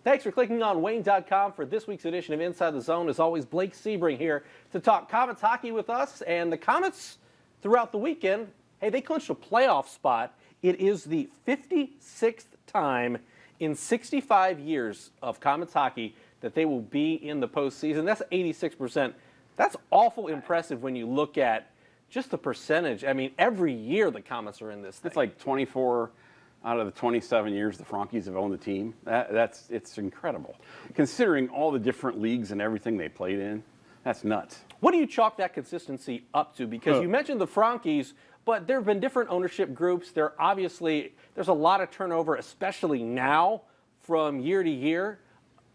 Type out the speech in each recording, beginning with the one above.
Thanks for clicking on Wayne.com for this week's edition of Inside the Zone. As always, Blake Sebring here to talk Komets hockey with us. And the Komets, throughout the weekend, hey, they clinched a playoff spot. It is the 56th time in 65 years of Komets hockey that they will be in the postseason. That's 86%. That's awful impressive when you look at just the percentage. I mean, every year the Komets are in this thing. It's like 24 out of the 27 years the Frankies have owned the team. It's incredible. Considering all the different leagues and everything they played in, that's nuts. What do you chalk that consistency up to? Because you mentioned the Frankies, but there have been different ownership groups. There's a lot of turnover, especially now from year to year.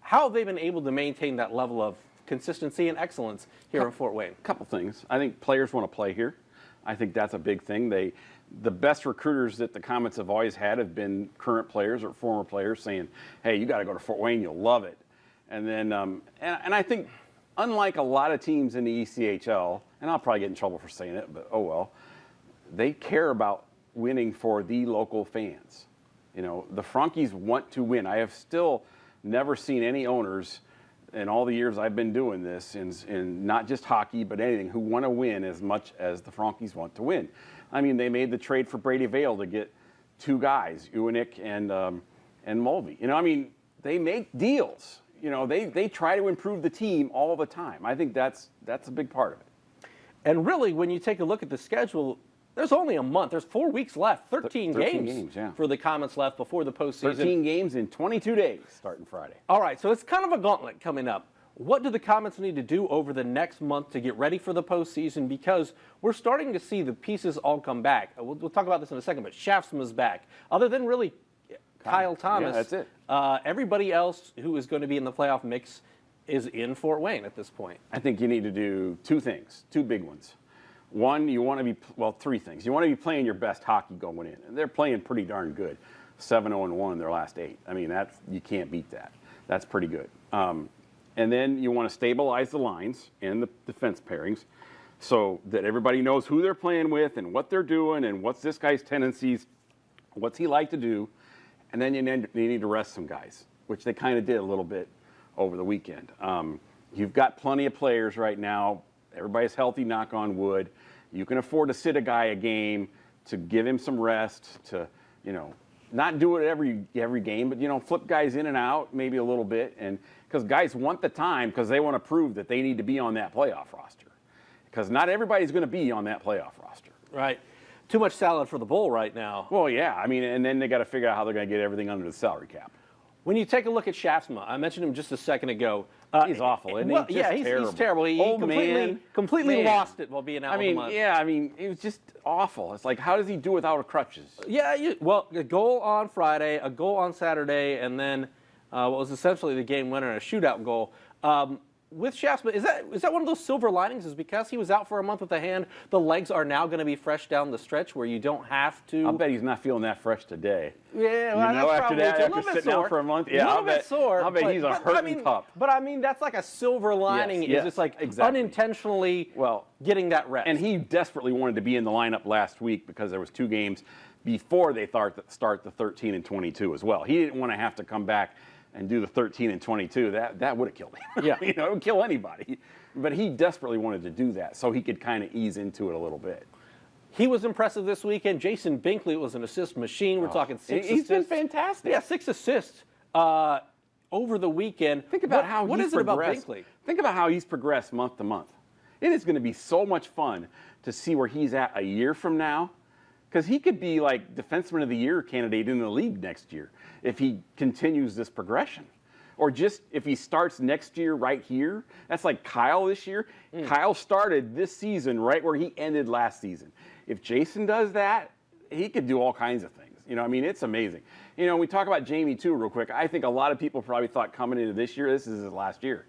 How have they been able to maintain that level of consistency and excellence here in Fort Wayne? A couple things. I think players want to play here. I think that's a big thing. The best recruiters that the Komets have always had have been current players or former players saying, hey, you got to go to Fort Wayne, you'll love it. And then, and I think, unlike a lot of teams in the ECHL, and I'll probably get in trouble for saying it, but oh well, they care about winning for the local fans. You know, the Frankies want to win. I have still never seen any owners in all the years I've been doing this, in not just hockey, but anything, who want to win as much as the Frankies want to win. I mean, they made the trade for Brady Vale to get two guys, Uenik and Mulvey. You know, I mean, they make deals. You know, they try to improve the team all the time. I think that's a big part of it. And really, when you take a look at the schedule, there's only a month. There's 4 weeks left, 13 games yeah, for the Komets left before the postseason. 13 games in 22 days starting Friday. All right, so it's kind of a gauntlet coming up. What do the Komets need to do over the next month to get ready for the postseason? Because we're starting to see the pieces all come back. We'll talk about this in a second, but Shaftsman's back. Other than really Kyle Thomas, yeah, that's it. Everybody else who is going to be in the playoff mix is in Fort Wayne at this point. I think you need to do two things, two big ones. One, you want to be, well, three things. You want to be playing your best hockey going in. And they're playing pretty darn good. 7-0-1 in their last 8. I mean, you can't beat that. That's pretty good. And then you want to stabilize the lines and the defense pairings so that everybody knows who they're playing with and what they're doing and what's this guy's tendencies, what's he like to do. And then you need to rest some guys, which they kind of did a little bit over the weekend. You've got plenty of players right now. Everybody's healthy, knock on wood. You can afford to sit a guy a game, to give him some rest, to, you know, not do it every game, but, you know, flip guys in and out maybe a little bit. And because guys want the time because they want to prove that they need to be on that playoff roster. Because not everybody's going to be on that playoff roster. Right. Too much salad for the bowl right now. Well, yeah. I mean, and then they got to figure out how they're going to get everything under the salary cap. When you take a look at Shaftsma, I mentioned him just a second ago. He's awful, isn't he? Well, yeah, he's terrible. He completely lost it while being out of the month. Yeah, I mean, it was just awful. It's like, how does he do without crutches? Yeah, well, a goal on Friday, a goal on Saturday, and then what was essentially the game winner, a shootout goal. With Shaftsma, is that one of those silver linings? Is because he was out for a month with a hand, the legs are now going to be fresh down the stretch where you don't have to. I'll bet he's not feeling that fresh today. Yeah, well, you know, after that, after sitting down for a month, yeah, I'll bet he's a hurting pup. But I mean, that's like a silver lining. Yes, is just like exactly. Unintentionally getting that rest. And he desperately wanted to be in the lineup last week because there was 2 games before they start the 13 and 22 as well. He didn't want to have to come back and do the 13 and 22, that would have killed him. Yeah. You know, it would kill anybody. But he desperately wanted to do that so he could kind of ease into it a little bit. He was impressive this weekend. Jason Binkley was an assist machine. We're talking 6 assists. He's been fantastic. Yeah, 6 assists over the weekend. Think about how what he's is it about progressed. Binkley? Think about how he's progressed month to month. It is going to be so much fun to see where he's at a year from now. Because he could be like Defenseman of the Year candidate in the league next year if he continues this progression. Or just if he starts next year right here. That's like Kyle this year. Kyle started this season right where he ended last season. If Jason does that, he could do all kinds of things. You know, I mean, it's amazing. You know, we talk about Jamie too real quick. I think a lot of people probably thought coming into this year, this is his last year.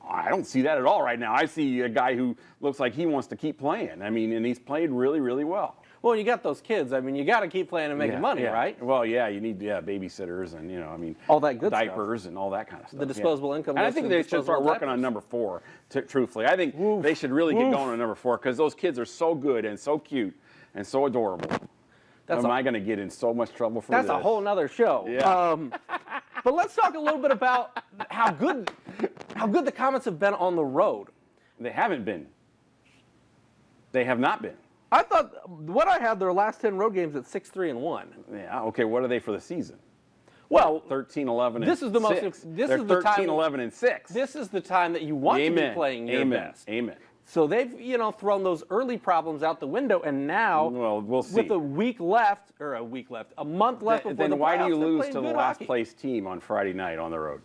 I don't see that at all right now. I see a guy who looks like he wants to keep playing. I mean, and he's played really, really well. Well, you got those kids. I mean, you got to keep playing and making money, right? Well, yeah, you need babysitters and, you know, I mean, all that good diapers stuff. And all that kind of stuff. The disposable income. And I think they should start working on number 4, truthfully. I think they should really get going on number 4 because those kids are so good and so cute and so adorable. Am I going to get in so much trouble for That's this? a whole nother show. Yeah. But let's talk a little bit about how good the Komets have been on the road. They haven't been. They have not been. I thought what I had their last 10 road games at 6-3-1. Yeah. Okay. What are they for the season? Well, 13-11 and this is the most. 6. This They're is the time. 13-11 and 6. This is the time that you want to be playing your best. Amen. So they've thrown those early problems out the window, and now we'll see. with a month left before the Then why do you playoffs, they're lose playing to the good last hockey. place team on Friday night on the road?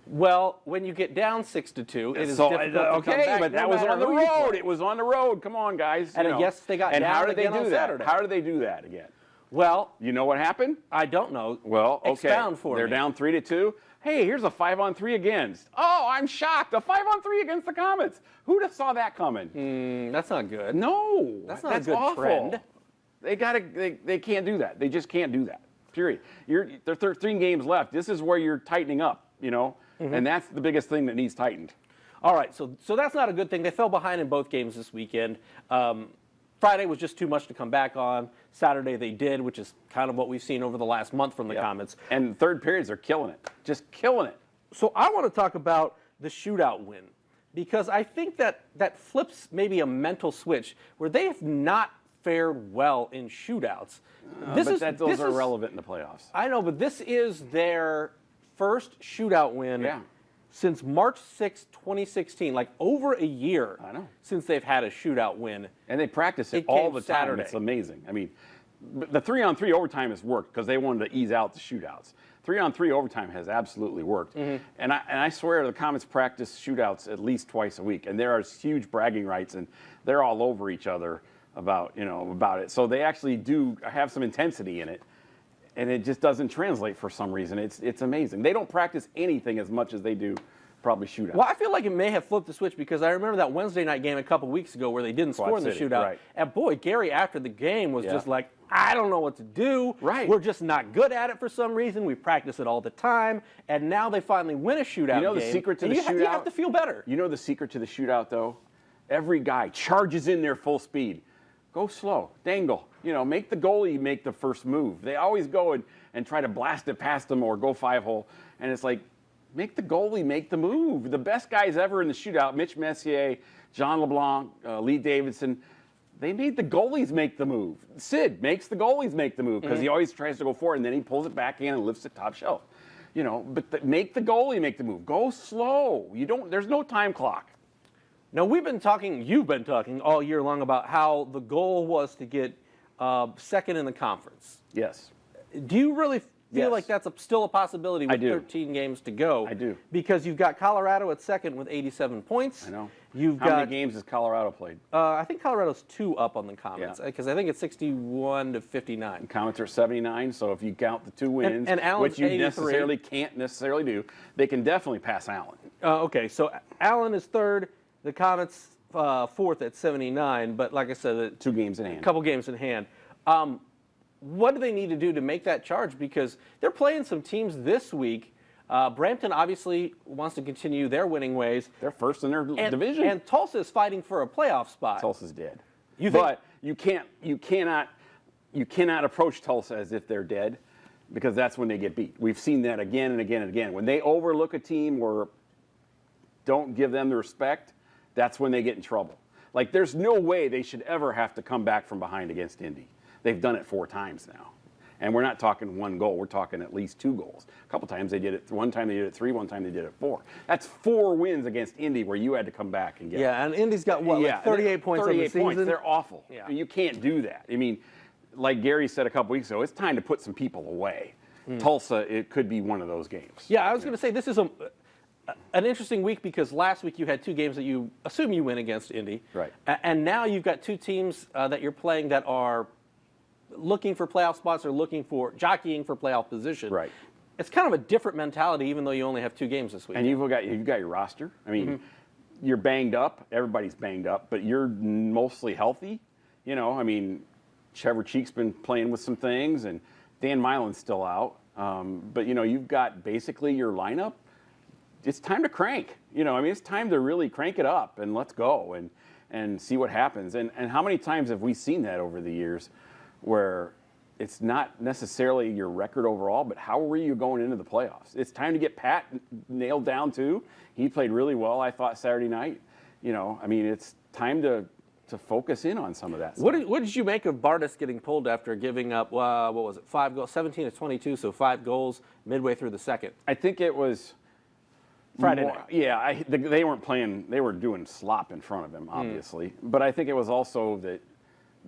Well, when you get down 6-2, it is So, difficult to come okay, back, but no that was matter on the who you road. play. It was on the road. Come on, guys. And I guess they got and down how did they again do on that? Saturday. How did they do that again? Well, You know what happened? I don't know. Well, okay. Expound for They're me. down 3-2. Hey, here's a 5-on-3 against. Oh, I'm shocked. A 5-on-3 against the Komets. Who'd have saw that coming? That's not good. No, That's not a good awful. trend. They can't do that. They just can't do that. Period. There are 13 games left. This is where you're tightening up, and that's the biggest thing that needs tightened. All right, so that's not a good thing. They fell behind in both games this weekend. Friday was just too much to come back on. Saturday they did, which is kind of what we've seen over the last month from the Komets. And third periods are killing it. Just killing it. So I want to talk about the shootout win because I think that flips maybe a mental switch where they have not fared well in shootouts. Those are relevant in the playoffs. I know, but this is their first shootout win since March 6, 2016, like over a year since they've had a shootout win. And they practice it It all came the time. Saturday. It's amazing. I mean, the 3-on-3 overtime has worked because they wanted to ease out the shootouts. 3-on-3 overtime has absolutely worked. And I swear the Komets practice shootouts at least twice a week. And there are huge bragging rights, and they're all over each other about it. So they actually do have some intensity in it. And it just doesn't translate for some reason. It's amazing. They don't practice anything as much as they do probably shootouts. Well, I feel like it may have flipped the switch because I remember that Wednesday night game a couple weeks ago where they didn't score in the City, shootout. right. And boy, Gary after the game was just like, I don't know what to do. Right. We're just not good at it for some reason. We practice it all the time. And now they finally win a shootout You know game. the secret to and the you have to feel better. You know the secret to the shootout, though? Every guy charges in there full speed. Go slow, dangle. Make the goalie make the first move. They always go and try to blast it past them or go 5-hole. And it's like, make the goalie make the move. The best guys ever in the shootout, Mitch Messier, John LeBlanc, Lee Davidson, they made the goalies make the move. Sid makes the goalies make the move because he always tries to go forward and then he pulls it back in and lifts it top shelf. But make the goalie make the move. Go slow. There's no time clock. Now, you've been talking all year long about how the goal was to get second in the conference. Yes. Do you really feel Yes. like that's still a possibility with I do. 13 games to go? I do. Because you've got Colorado at second with 87 points. I know. How many games has Colorado played? I think Colorado's 2 up on the Komets Yeah. because I think it's 61 to 59. Komets are 79, so if you count the 2 wins, and Allen's which you 83. can't necessarily do, they can definitely pass Allen. Okay, so Allen is third, the Komets fourth at 79, but like I said, 2 games in a hand. couple games in hand. What do they need to do to make that charge? Because they're playing some teams this week. Brampton obviously wants to continue their winning ways. They're first in their division. And Tulsa is fighting for a playoff spot. Tulsa's dead. But you cannot approach Tulsa as if they're dead, because that's when they get beat. We've seen that again and again and again. When they overlook a team or don't give them the respect, that's when they get in trouble. Like, there's no way they should ever have to come back from behind against Indy. They've done it 4 times now. And we're not talking 1 goal. We're talking at least 2 goals. A couple times they did it. One time they did it 3. One time they did it 4. That's 4 wins against Indy where you had to come back and get. Yeah, and Indy's got what, like 38 points on the 38 points. season? They're awful. Yeah. You can't do that. I mean, like Gary said a couple weeks ago, it's time to put some people away. Tulsa, it could be one of those games. Yeah, I was going to say this is an interesting week because last week you had 2 games that you assume you win against Indy. Right. And now you've got 2 teams that you're playing that are looking for playoff spots or jockeying for playoff position. Right. It's kind of a different mentality even though you only have 2 games this week. And you've got your roster. I mean, you're banged up. Everybody's banged up, but you're mostly healthy. I mean, Trevor Cheek's been playing with some things, and Dan Milan's still out. But, you've got basically your lineup. It's time to crank. It's time to really crank it up and let's go and see what happens. And how many times have we seen that over the years where it's not necessarily your record overall, but how were you going into the playoffs? It's time to get Pat nailed down too. He played really well, I thought, Saturday night. I mean, it's time to focus in on some of that What stuff. what did you make of Bardas getting pulled after giving up, what was it, 5 goals, 17 to 22, so 5 goals midway through the second? I think it was Friday night. Yeah, they weren't playing. They were doing slop in front of him, obviously. But I think it was also that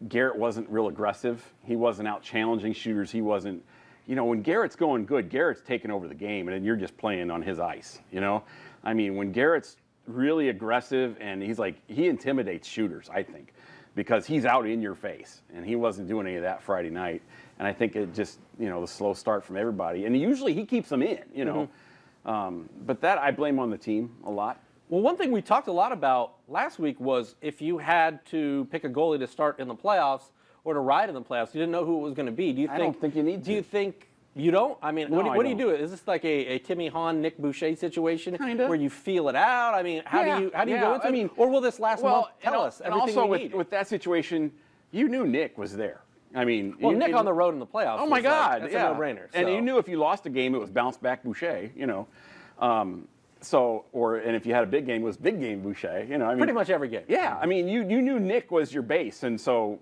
Garrett wasn't real aggressive. He wasn't out challenging shooters. He wasn't, when Garrett's going good, Garrett's taking over the game, and then you're just playing on his ice. I mean, when Garrett's really aggressive and he intimidates shooters, I think, because he's out in your face, and he wasn't doing any of that Friday night. And I think it just, the slow start from everybody, and usually he keeps them in, But that I blame on the team a lot. Well, one thing we talked a lot about last week was if you had to pick a goalie to start in the playoffs or to ride in the playoffs, you didn't know who it was going to be. I don't think you need to. Do you think you don't? I mean, No, what do you I do? Is this like a Timmy Hahn, Nick Boucher situation Kinda. where you feel it out? I mean, how do you go into it? Or will this last month tell us and everything also we need? with that situation, you knew Nick was there. I mean, Well, Nick on the road in the playoffs. Oh my God, that's yeah, a no-brainer. And so. you knew if you lost a game, it was bounce back Boucher. And if you had a big game, it was big game Boucher. I mean, Pretty much every game. Yeah, I mean, you knew Nick was your base, and so,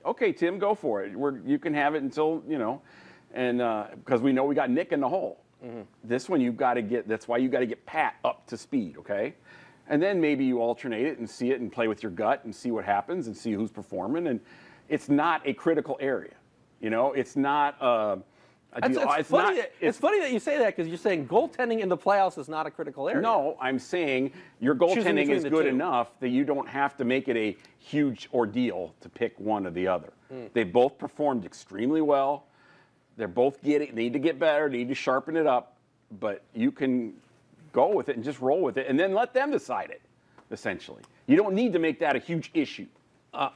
okay, Tim, go for it. You can have it until and because we know we got Nick in the hole. Mm-hmm. This one you've got to get. That's why you got to get Pat up to speed, okay? And then maybe you alternate it and see it and play with your gut and see what happens and see who's performing. And it's not a critical area, It's not a deal. It's funny that you say that because you're saying goaltending in the playoffs is not a critical area. No, I'm saying your goaltending is good enough that you don't have to make it a huge ordeal to pick one or the other. They both performed extremely well. They're both need to get better, need to sharpen it up, but you can go with it and just roll with it and then let them decide it, essentially. You don't need to make that a huge issue.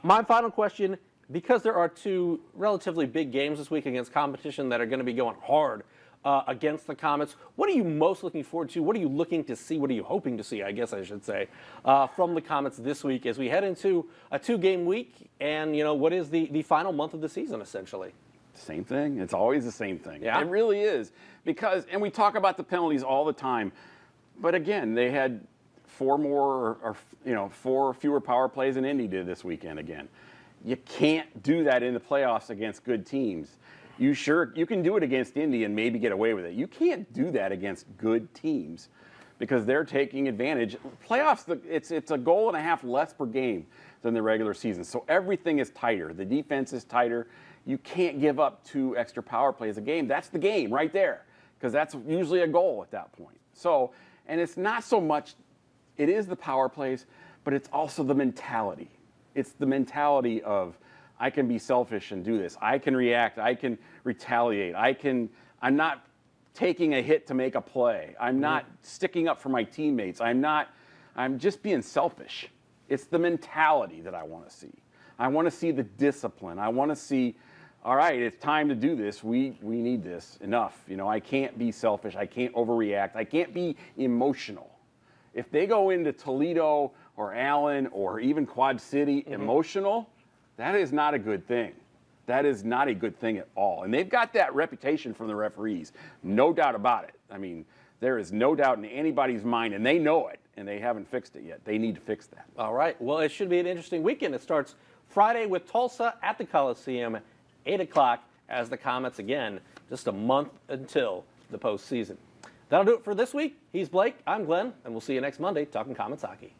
My final question, because there are 2 relatively big games this week against competition that are going to be going hard against the Komets, what are you most looking forward to? What are you looking to see? What are you hoping to see, I guess I should say, from the Komets this week as we head into a 2-game week and, what is the final month of the season, essentially? Same thing. It's always the same thing. Yeah? It really is. And we talk about the penalties all the time, but again, they had 4 fewer power plays than Indy did this weekend again. You can't do that in the playoffs against good teams. You can do it against Indy and maybe get away with it. You can't do that against good teams because they're taking advantage. Playoffs, it's a goal and a half less per game than the regular season. So everything is tighter. The defense is tighter. You can't give up 2 extra power plays a game. That's the game right there because that's usually a goal at that point. So, and it's not so much, it is the power plays, but it's also the mentality. It's the mentality of I can be selfish and do this. I can react. I can retaliate. I'm not taking a hit to make a play. I'm not sticking up for my teammates. I'm just being selfish. It's the mentality that I want to see. I want to see the discipline. I want to see, all right, it's time to do this. We need this. Enough. I can't be selfish. I can't overreact. I can't be emotional. If they go into Toledo or Allen or even Quad City emotional, that is not a good thing. That is not a good thing at all. And they've got that reputation from the referees. No doubt about it. I mean, there is no doubt in anybody's mind, and they know it, and they haven't fixed it yet. They need to fix that. All right. Well, it should be an interesting weekend. It starts Friday with Tulsa at the Coliseum, 8 o'clock as the Komets again, just a month until the postseason. That'll do it for this week. He's Blake, I'm Glenn, and we'll see you next Monday talking Komets hockey.